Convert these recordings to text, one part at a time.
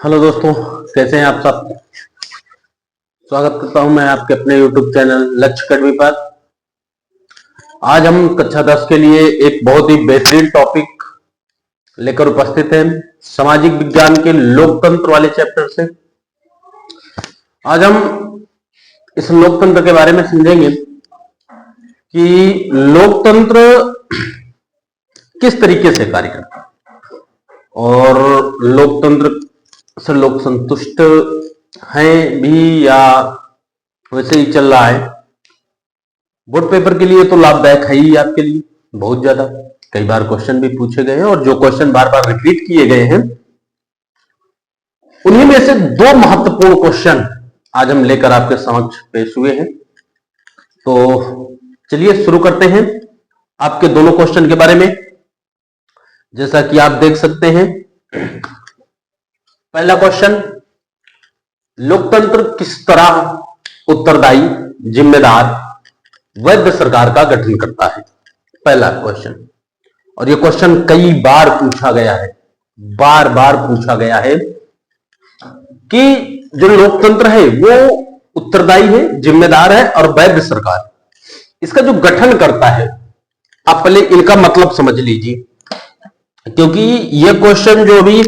Hello दोस्तों, कैसे हैं आप सब। स्वागत करता हूं मैं आपके अपने YouTube चैनल लक्ष्य अकेडमी पर। आज हम कक्षा 10 के लिए एक बहुत ही बेहतरीन टॉपिक लेकर उपस्थित हैं। सामाजिक विज्ञान के लोकतंत्र वाले चैप्टर से आज हम इस लोकतंत्र के बारे में समझेंगे कि लोकतंत्र किस तरीके से कार्य करता है और लोकतंत्र से लोग संतुष्ट हैं भी या वैसे ही चल रहा है। बोर्ड पेपर के लिए तो लाभदायक है ही आपके लिए बहुत ज्यादा। कई बार क्वेश्चन भी पूछे गए हैं और जो क्वेश्चन बार बार रिपीट किए गए हैं उन्हीं में से दो महत्वपूर्ण क्वेश्चन आज हम लेकर आपके समक्ष पेश हुए हैं। तो चलिए शुरू करते हैं आपके दोनों क्वेश्चन के बारे में। जैसा कि आप देख सकते हैं, पहला क्वेश्चन, लोकतंत्र किस तरह उत्तरदायी, जिम्मेदार, वैध सरकार का गठन करता है। पहला क्वेश्चन, और यह क्वेश्चन कई बार पूछा गया है, बार बार पूछा गया है कि जो लोकतंत्र है वो उत्तरदायी है, जिम्मेदार है और वैध सरकार इसका जो गठन करता है। आप पहले इनका मतलब समझ लीजिए, क्योंकि यह क्वेश्चन जो भी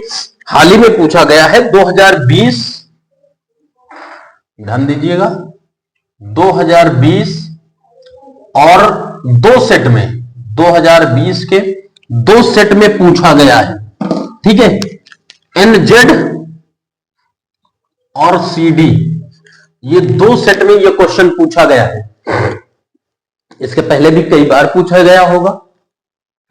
हाल ही में पूछा गया है 2020, ध्यान दीजिएगा, 2020 और दो सेट में, 2020 के दो सेट में पूछा गया है। ठीक है, एनजेड और सीडी, ये दो सेट में ये क्वेश्चन पूछा गया है। इसके पहले भी कई बार पूछा गया होगा,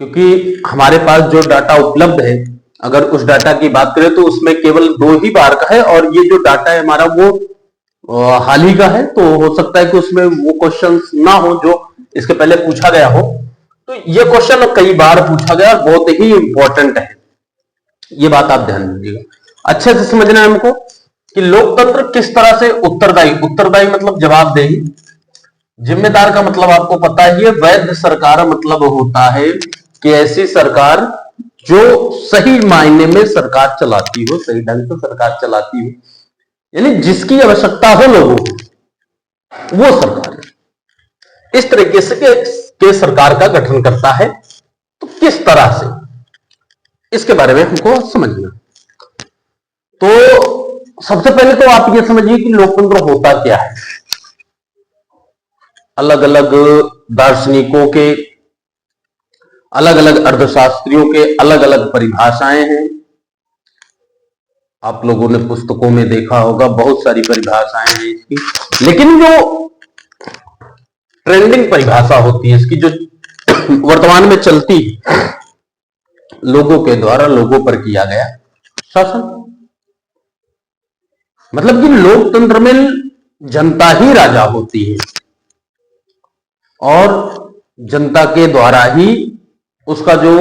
क्योंकि हमारे पास जो डाटा उपलब्ध है, अगर उस डाटा की बात करें तो उसमें केवल 2 ही बार का है और ये जो डाटा है हमारा वो हाल ही का है। तो हो सकता है कि उसमें वो क्वेश्चन ना हो जो इसके पहले पूछा गया हो। तो ये क्वेश्चन कई बार पूछा गया, बहुत ही इंपॉर्टेंट है, ये बात आप ध्यान दीजिएगा। अच्छे से समझना है हमको कि लोकतंत्र किस तरह से उत्तरदायी, उत्तरदायी मतलब जवाबदेही, जिम्मेदार का मतलब आपको पता ही है, वैध सरकार मतलब होता है कि ऐसी सरकार जो सही मायने में सरकार चलाती हो, सही ढंग से सरकार चलाती हो, यानी जिसकी आवश्यकता हो लोगों को, वो सरकार है। इस तरीके से के सरकार का गठन करता है। तो किस तरह से, इसके बारे में हमको समझना। तो सबसे पहले तो आप ये समझिए कि लोकतंत्र होता क्या है। अलग अलग दार्शनिकों के, अलग अलग अर्थशास्त्रियों के अलग अलग परिभाषाएं हैं। आप लोगों ने पुस्तकों में देखा होगा, बहुत सारी परिभाषाएं हैं इसकी, लेकिन जो ट्रेंडिंग परिभाषा होती है इसकी, जो वर्तमान में चलती, लोगों के द्वारा लोगों पर किया गया शासन, मतलब कि लोकतंत्र में जनता ही राजा होती है और जनता के द्वारा ही उसका जो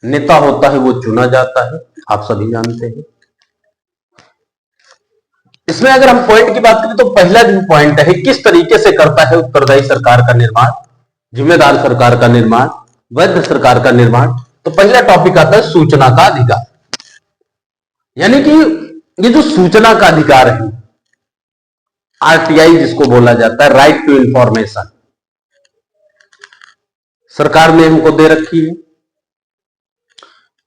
नेता होता है वो चुना जाता है, आप सभी जानते हैं। इसमें अगर हम पॉइंट की बात करें तो पहला जो पॉइंट है, किस तरीके से करता है उत्तरदायी सरकार का निर्माण, जिम्मेदार सरकार का निर्माण, वैध सरकार का निर्माण। तो पहला टॉपिक आता है सूचना का अधिकार। यानी कि ये जो सूचना का अधिकार है, आरटीआई जिसको बोला जाता है, राइट टू इंफॉर्मेशन, सरकार ने हमको दे रखी है।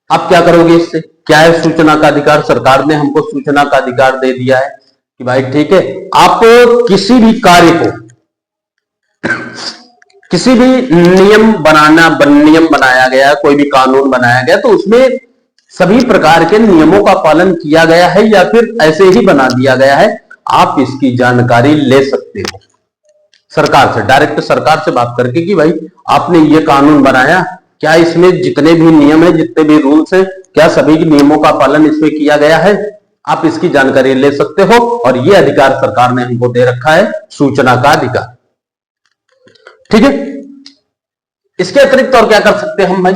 आप क्या करोगे इससे? क्या है सूचना का अधिकार? सरकार ने हमको सूचना का अधिकार दे दिया है कि भाई ठीक है, आप किसी भी कार्य को, किसी भी नियम बनाया गया, कोई भी कानून बनाया गया, तो उसमें सभी प्रकार के नियमों का पालन किया गया है या फिर ऐसे ही बना दिया गया है, आप इसकी जानकारी ले सकते हो सरकार से, डायरेक्ट सरकार से बात करके कि भाई आपने ये कानून बनाया, क्या इसमें जितने भी नियम है, जितने भी रूल्स है, क्या सभी नियमों का पालन इसमें किया गया है, आप इसकी जानकारी ले सकते हो। और ये अधिकार सरकार ने हमको दे रखा है, सूचना का अधिकार। ठीक है, इसके अतिरिक्त और क्या कर सकते हैं हम भाई?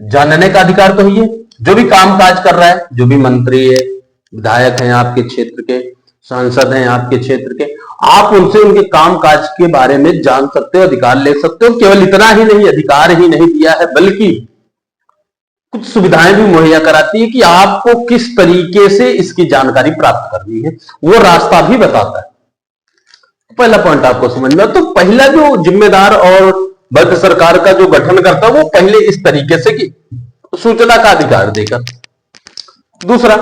जानने का अधिकार तो ही है, जो भी काम काज कर रहा है, जो भी मंत्री है, विधायक हैं आपके क्षेत्र के, सांसद हैं आपके क्षेत्र के, आप उनसे उनके काम काज के बारे में जान सकते हो, अधिकार ले सकते हो। केवल इतना ही नहीं, अधिकार ही नहीं दिया है, बल्कि कुछ सुविधाएं भी मुहैया कराती है कि आपको किस तरीके से इसकी जानकारी प्राप्त करनी है, वो रास्ता भी बताता है। पहला पॉइंट आपको समझ में, तो पहला जो जिम्मेदार और वैध सरकार का जो गठन करता है वो पहले इस तरीके से कि सूचना का अधिकार देकर। दूसरा,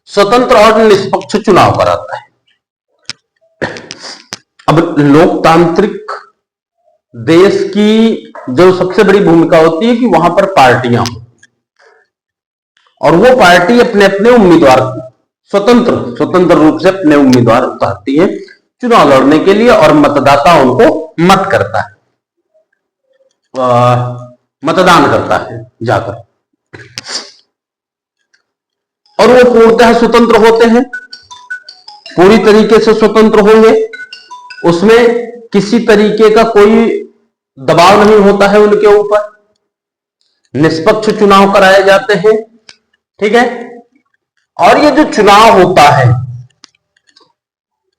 स्वतंत्र और निष्पक्ष चुनाव कराता है। अब लोकतांत्रिक देश की जो सबसे बड़ी भूमिका होती है कि वहां पर पार्टियां हो और वो पार्टी अपने अपने उम्मीदवार स्वतंत्र रूप से अपने उम्मीदवार उतारती है चुनाव लड़ने के लिए और मतदाता उनको मत करता है, मतदान करता है जाकर, और वो पूर्णतः स्वतंत्र होते हैं, पूरी तरीके से स्वतंत्र होंगे, उसमें किसी तरीके का कोई दबाव नहीं होता है उनके ऊपर, निष्पक्ष चुनाव कराए जाते हैं। ठीक है, और ये जो चुनाव होता है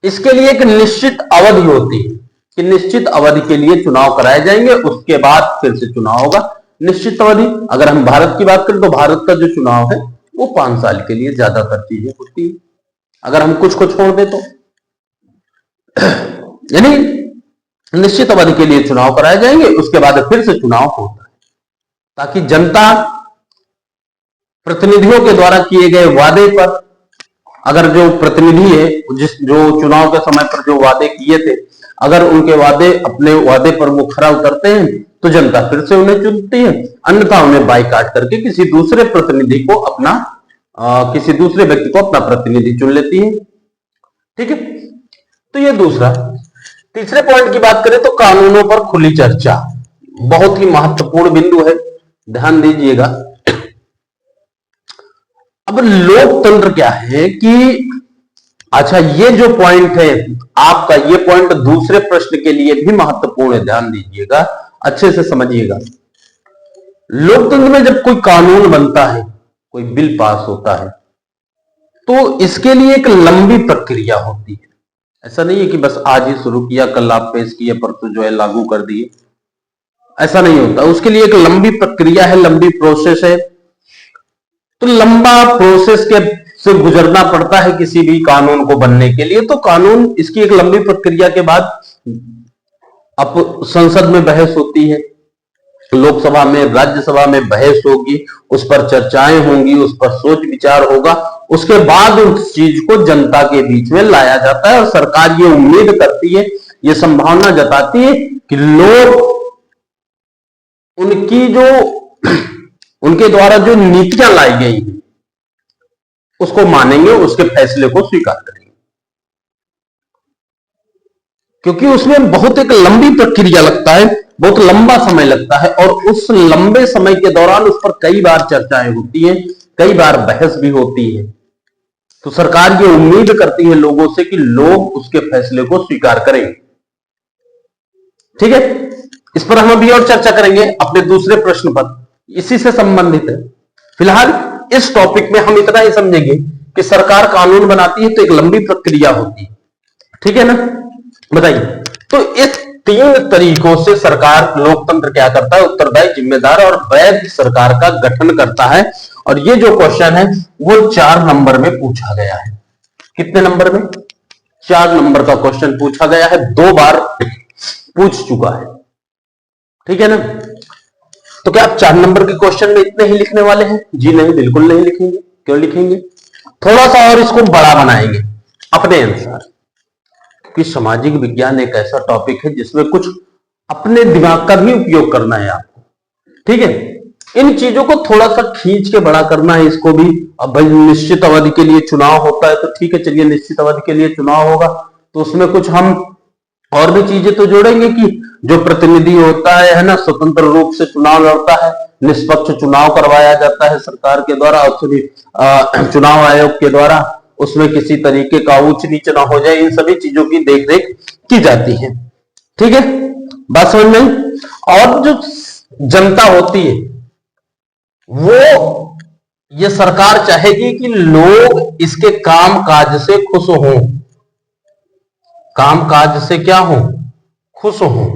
इसके लिए एक निश्चित अवधि होती है कि निश्चित अवधि के लिए चुनाव कराए जाएंगे, उसके बाद फिर से चुनाव होगा। निश्चित अवधि, अगर हम भारत की बात करें तो भारत का जो चुनाव है वो 5 साल के लिए ज्यादातर चीजें होती है, अगर हम कुछ को छोड़ दे तो। यानी निश्चित अवधि के लिए चुनाव कराए जाएंगे, उसके बाद फिर से चुनाव होता है, ताकि जनता प्रतिनिधियों के द्वारा किए गए वादे पर, अगर जो प्रतिनिधि है जो चुनाव के समय पर जो वादे किए थे, अगर उनके वादे अपने वादे पर वो खरा उतरते हैं तो जनता फिर से उन्हें चुनती है, अन्यथा उन्हें बाइकाट करके किसी दूसरे प्रतिनिधि को अपना किसी दूसरे व्यक्ति को अपना प्रतिनिधि चुन लेती है। ठीक है, तो ये दूसरा। तीसरे पॉइंट की बात करें तो कानूनों पर खुली चर्चा, बहुत ही महत्वपूर्ण बिंदु है, ध्यान दीजिएगा। अब लोकतंत्र क्या है कि अच्छा, ये जो पॉइंट है आपका, ये पॉइंट दूसरे प्रश्न के लिए भी महत्वपूर्ण है, ध्यान दीजिएगा, अच्छे से समझिएगा। लोकतंत्र में जब कोई कानून बनता है, कोई बिल पास होता है, तो इसके लिए एक लंबी प्रक्रिया होती है। ऐसा नहीं है कि बस आज ही शुरू किया, कल आप पेश किए, परसों जो है लागू कर दिए, ऐसा नहीं होता। उसके लिए एक लंबी प्रक्रिया है, लंबी प्रोसेस है। तो लंबा प्रोसेस के से गुजरना पड़ता है किसी भी कानून को बनने के लिए। तो कानून, इसकी एक लंबी प्रक्रिया के बाद अब संसद में बहस होती है, लोकसभा में, राज्यसभा में बहस होगी, उस पर चर्चाएं होंगी, उस पर सोच विचार होगा, उसके बाद उस चीज को जनता के बीच में लाया जाता है। और सरकार ये उम्मीद करती है, ये संभावना जताती है कि लोग उनकी जो उनके द्वारा जो नीतियां लाई गई हैं उसको मानेंगे, उसके फैसले को स्वीकार करेंगे, क्योंकि उसमें बहुत एक लंबी प्रक्रिया लगता है, बहुत लंबा समय लगता है, और उस लंबे समय के दौरान उस पर कई बार चर्चाएं होती हैं, कई बार बहस भी होती है। तो सरकार ये उम्मीद करती है लोगों से कि लोग उसके फैसले को स्वीकार करेंगे। ठीक है, इस पर हम अभी और चर्चा करेंगे अपने दूसरे प्रश्न पर, इसी से संबंधित है। फिलहाल इस टॉपिक में हम इतना ही समझेंगे कि सरकार कानून बनाती है तो एक लंबी प्रक्रिया होती है। ठीक है ना, बताइए। तो इस 3 तरीकों से सरकार, लोकतंत्र क्या करता है, उत्तरदायी, जिम्मेदार और वैध सरकार का गठन करता है। और ये जो क्वेश्चन है वो 4 नंबर में पूछा गया है। कितने नंबर में? 4 नंबर का क्वेश्चन पूछा गया है, 2 बार पूछ चुका है। ठीक है ना, तो क्या आप 4 नंबर के क्वेश्चन में इतने ही लिखने वाले हैं? जी नहीं, बिल्कुल नहीं लिखेंगे। क्यों लिखेंगे? थोड़ा सा और इसको बड़ा बनाएंगे अपने अनुसार, क्योंकि सामाजिक विज्ञान एक ऐसा टॉपिक है जिसमें कुछ अपने दिमाग का भी उपयोग करना है आपको। ठीक है, इन चीजों को थोड़ा सा खींच के बड़ा करना है इसको भी। अब भाई निश्चित अवधि के लिए चुनाव होता है तो ठीक है, चलिए निश्चित अवधि के लिए चुनाव होगा तो उसमें कुछ हम और भी चीजें तो जोड़ेंगे कि जो प्रतिनिधि होता है ना, स्वतंत्र रूप से चुनाव लड़ता है, निष्पक्ष चुनाव करवाया जाता है सरकार के द्वारा, चुनाव आयोग के द्वारा, उसमें किसी तरीके का ऊंच नीच ना हो जाए, इन सभी चीजों की देखरेख की जाती है। ठीक है, बात समझ में? और जो जनता होती है वो, ये सरकार चाहेगी कि लोग इसके काम काज से खुश हों। काम काज से क्या हो? खुश हों।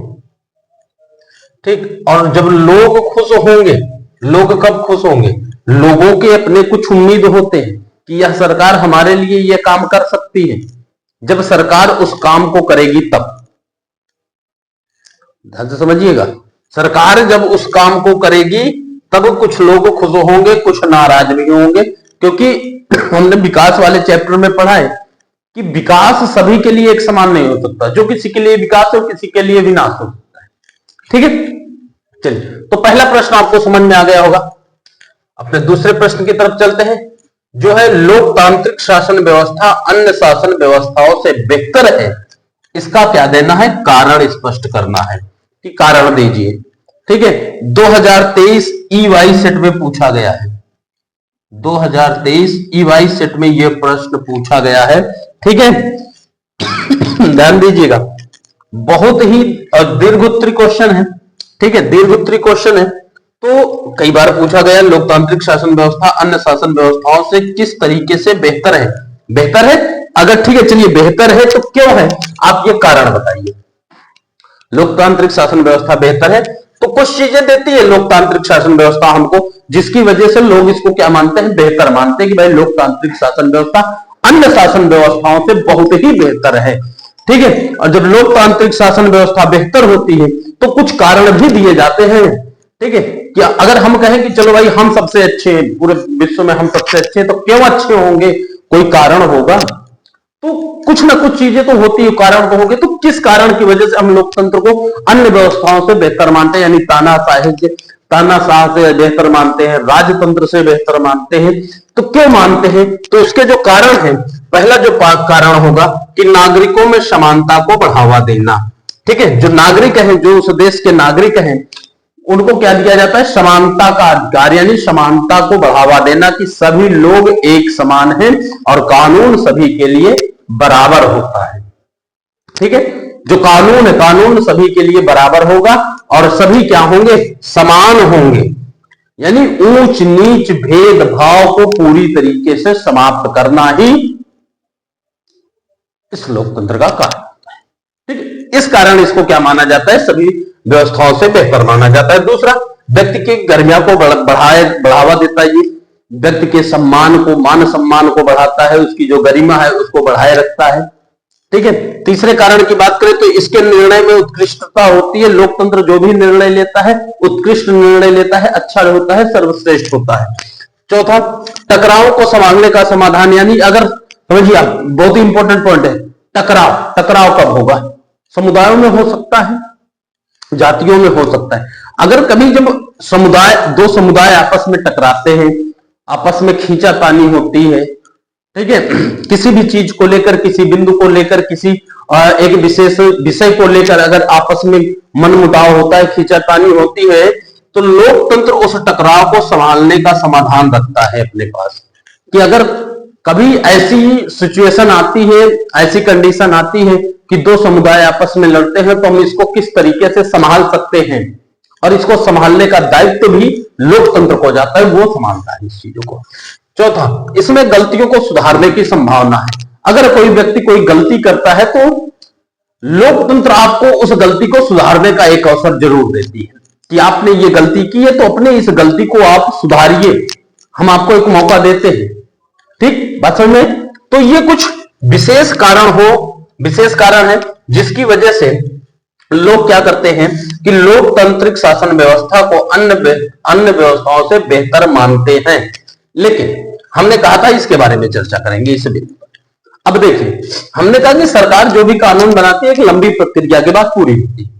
ठीक, और जब लोग खुश होंगे, लोग कब खुश होंगे? लोगों के अपने कुछ उम्मीद होते हैं कि यह सरकार हमारे लिए यह काम कर सकती है। जब सरकार उस काम को करेगी तब, ध्यान से समझिएगा, सरकार जब उस काम को करेगी तब कुछ लोग खुश होंगे, कुछ नाराज भी होंगे। क्योंकि हमने विकास वाले चैप्टर में पढ़ा है कि विकास सभी के लिए एक समान नहीं हो सकता। जो किसी के लिए विकास हो, किसी के लिए विनाश हो सकता है। ठीक है, चलिए, तो पहला प्रश्न आपको समझ में आ गया होगा। अपने दूसरे प्रश्न की तरफ चलते हैं, जो है लोकतांत्रिक शासन व्यवस्था अन्य शासन व्यवस्थाओं से बेहतर है, इसका क्या देना है? कारण स्पष्ट करना है कि कारण दीजिए। ठीक है, 2023 EY सेट में पूछा गया है। 2023 EY सेट में यह प्रश्न पूछा गया है। ठीक है, ध्यान दीजिएगा, बहुत ही दीर्घोत्तरी क्वेश्चन है। ठीक है, दीर्घोत्तरी क्वेश्चन है, तो कई बार पूछा गया लोकतांत्रिक शासन व्यवस्था अन्य शासन व्यवस्थाओं से किस तरीके से बेहतर है। बेहतर है, अगर ठीक है, चलिए बेहतर है तो क्यों है, आप ये कारण बताइए। लोकतांत्रिक शासन व्यवस्था बेहतर है तो कुछ चीजें देती है लोकतांत्रिक शासन व्यवस्था हमको, जिसकी वजह से लोग इसको क्या मानते हैं? बेहतर मानते हैं कि भाई लोकतांत्रिक शासन व्यवस्था अन्य शासन व्यवस्थाओं से बहुत ही बेहतर है। ठीक है, और जब लोकतांत्रिक शासन व्यवस्था बेहतर होती है तो कुछ कारण भी दिए जाते हैं। ठीक है, कि अगर हम कहें कि चलो भाई हम सबसे अच्छे हैं, पूरे विश्व में हम सबसे अच्छे हैं, तो क्यों अच्छे होंगे? कोई कारण होगा, तो कुछ ना कुछ चीजें तो होती है, कारण तो होंगे। तो किस कारण की वजह से हम लोकतंत्र को अन्य व्यवस्थाओं से बेहतर मानते हैं, यानी तानाशाह से बेहतर मानते हैं, राजतंत्र से बेहतर मानते हैं? तो क्यों मानते हैं? तो उसके जो कारण है, पहला जो कारण होगा कि नागरिकों में समानता को बढ़ावा देना। ठीक है, जो नागरिक हैं, जो उस देश के नागरिक हैं, उनको क्या दिया जाता है? समानता का अधिकार, यानी समानता को बढ़ावा देना कि सभी लोग एक समान हैं और कानून सभी के लिए बराबर होता है। ठीक है, जो कानून है, कानून सभी के लिए बराबर होगा और सभी क्या होंगे? समान होंगे, यानी ऊंच नीच भेदभाव को पूरी तरीके से समाप्त करना ही इस लोकतंत्र का कारण होता है। ठीक है, इस कारण इसको क्या माना जाता है? सभी व्यवस्थाओं से बेहतर माना जाता है। दूसरा, व्यक्ति की गरिमा को बढ़ावा देता है, ये व्यक्ति के सम्मान को, मान सम्मान को बढ़ाता है, उसकी जो गरिमा है उसको बढ़ाए रखता है। ठीक है, तीसरे कारण की बात करें तो इसके निर्णय में उत्कृष्टता होती है। लोकतंत्र जो भी निर्णय लेता है उत्कृष्ट निर्णय लेता है, अच्छा होता है, सर्वश्रेष्ठ होता है। चौथा, टकराव को संभालने का समाधान, यानी अगर समझिए आप, बहुत ही इंपॉर्टेंट पॉइंट है, टकराव कब होगा? समुदायों में हो सकता है, जातियों में हो सकता है। अगर कभी जब दो समुदाय आपस में टकराते हैं, आपस में खींचातानी होती है, ठीक है, किसी भी चीज को लेकर, किसी बिंदु को लेकर, किसी एक विशेष विषय को लेकर अगर आपस में मनमुटाव होता है, खींचातानी होती है, तो लोकतंत्र उस टकराव को संभालने का समाधान रखता है अपने पास, कि अगर कभी ऐसी सिचुएशन आती है, ऐसी कंडीशन आती है कि दो समुदाय आपस में लड़ते हैं, तो हम इसको किस तरीके से संभाल सकते हैं, और इसको संभालने का दायित्व भी लोकतंत्र को जाता है, वो संभालता है इस चीजों को। चौथा, इसमें गलतियों को सुधारने की संभावना है। अगर कोई व्यक्ति कोई गलती करता है तो लोकतंत्र आपको उस गलती को सुधारने का एक अवसर जरूर देती है कि आपने ये गलती की है तो अपने इस गलती को आप सुधारिए, हम आपको एक मौका देते हैं। ठीक बात समझ में? तो ये कुछ विशेष कारण है जिसकी वजह से लोग क्या करते हैं कि लोकतांत्रिक शासन व्यवस्था को अन्य व्यवस्थाओं से बेहतर मानते हैं। लेकिन हमने कहा था इसके बारे में चर्चा करेंगे इस बिंदु पर। अब देखिए, हमने कहा कि सरकार जो भी कानून बनाती है एक लंबी प्रक्रिया के बाद पूरी होती है,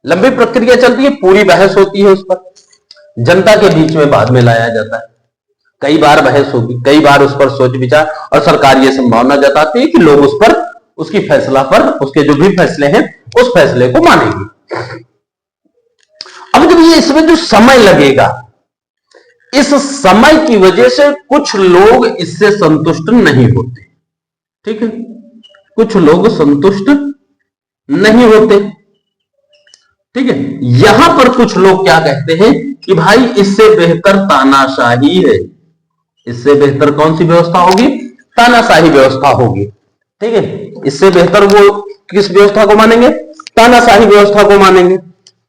लंबी प्रक्रिया चलती है, पूरी बहस होती है, उस पर जनता के बीच में बाद में लाया जाता है, कई बार बहस होगी, कई बार उस पर सोच विचार, और सरकार ये संभावना जताती है कि लोग उस पर, उसकी फैसला पर, उसके जो भी फैसले हैं उस फैसले को मानेंगे। अब जब ये इसमें जो समय लगेगा, इस समय की वजह से कुछ लोग इससे संतुष्ट नहीं होते। ठीक है, कुछ लोग संतुष्ट नहीं होते। ठीक है, यहां पर कुछ लोग क्या कहते हैं कि भाई इससे बेहतर तानाशाही है, इससे बेहतर कौन सी व्यवस्था होगी? तानाशाही व्यवस्था होगी। ठीक है, इससे बेहतर वो किस व्यवस्था को मानेंगे? तानाशाही व्यवस्था को मानेंगे।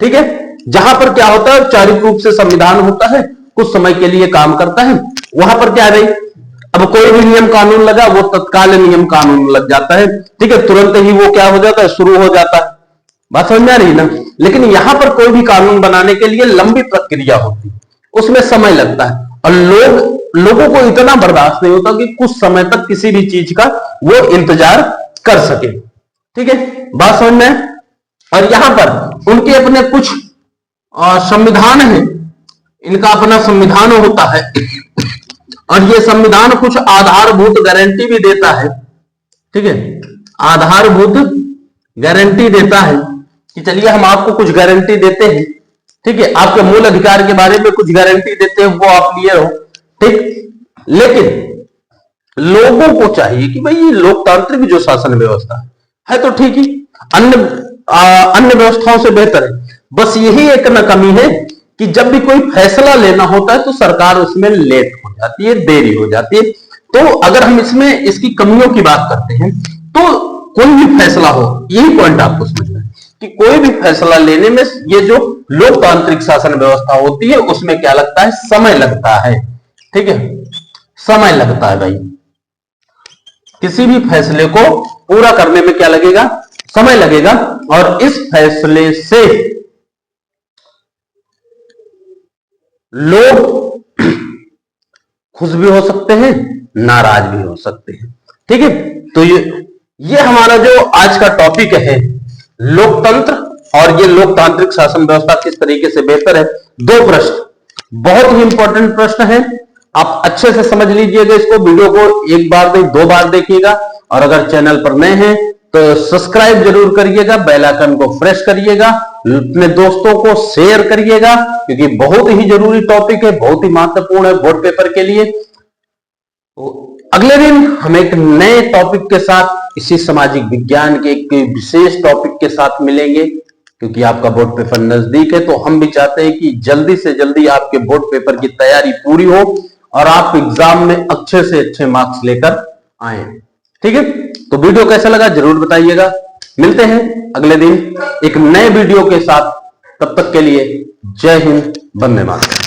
ठीक है, जहां पर क्या होता है, औपचारिक रूप से संविधान होता है, कुछ समय के लिए काम करता है, वहां पर क्या है भाई, अब कोई भी नियम कानून लगा वो तत्काल नियम कानून लग जाता है, ठीक है, तुरंत ही वो क्या हो जाता है, शुरू हो जाता है। बात समझ में आ रही ना। लेकिन यहां पर कोई भी कानून बनाने के लिए लंबी प्रक्रिया होती है, उसमें समय लगता है, और लोगों को इतना बर्दाश्त नहीं होता कि कुछ समय तक किसी भी चीज का वो इंतजार कर सके, ठीक है, बात समझ में। और यहां पर उनके अपने कुछ संविधान है, इनका अपना संविधान होता है, और ये संविधान कुछ आधारभूत गारंटी भी देता है, ठीक है, आधारभूत गारंटी देता है कि चलिए हम आपको कुछ गारंटी देते हैं, ठीक है, आपके मूल अधिकार के बारे में कुछ गारंटी देते हैं, वो आप लिए हो, ठीक। लेकिन लोगों को चाहिए कि भाई ये लोकतांत्रिक जो शासन व्यवस्था है तो ठीक ही, अन्य व्यवस्थाओं से बेहतर है, बस यही एक न कमी है कि जब भी कोई फैसला लेना होता है तो सरकार उसमें लेट हो जाती है, देरी हो जाती है। तो अगर हम इसमें इसकी कमियों की बात करते हैं तो कोई भी फैसला हो, यही पॉइंट आपको समझना है कि कोई भी फैसला लेने में ये जो लोकतांत्रिक शासन व्यवस्था होती है उसमें क्या लगता है, समय लगता है, ठीक है, समय लगता है भाई, किसी भी फैसले को पूरा करने में क्या लगेगा, समय लगेगा। और इस फैसले से लोग खुश भी हो सकते हैं, नाराज भी हो सकते हैं, ठीक है। तो ये हमारा जो आज का टॉपिक है लोकतंत्र और ये लोकतांत्रिक शासन व्यवस्था किस तरीके से बेहतर है। दो प्रश्न, बहुत ही इंपॉर्टेंट प्रश्न है, आप अच्छे से समझ लीजिएगा इसको, वीडियो को एक बार नहीं 2 बार देखिएगा, और अगर चैनल पर नए हैं तो सब्सक्राइब जरूर करिएगा, बेल आइकन को प्रेस करिएगा, अपने दोस्तों को शेयर करिएगा, क्योंकि बहुत ही जरूरी टॉपिक है, बहुत ही महत्वपूर्ण है बोर्ड पेपर के लिए। तो अगले दिन हम एक नए टॉपिक के साथ इसी सामाजिक विज्ञान के एक विशेष टॉपिक के साथ मिलेंगे, क्योंकि आपका बोर्ड पेपर नजदीक है, तो हम भी चाहते हैं कि जल्दी से जल्दी आपके बोर्ड पेपर की तैयारी पूरी हो और आप एग्जाम में अच्छे से अच्छे मार्क्स लेकर आए, ठीक है। तो वीडियो कैसा लगा जरूर बताइएगा, मिलते हैं अगले दिन एक नए वीडियो के साथ, तब तक के लिए जय हिंद, वंदे मातरम।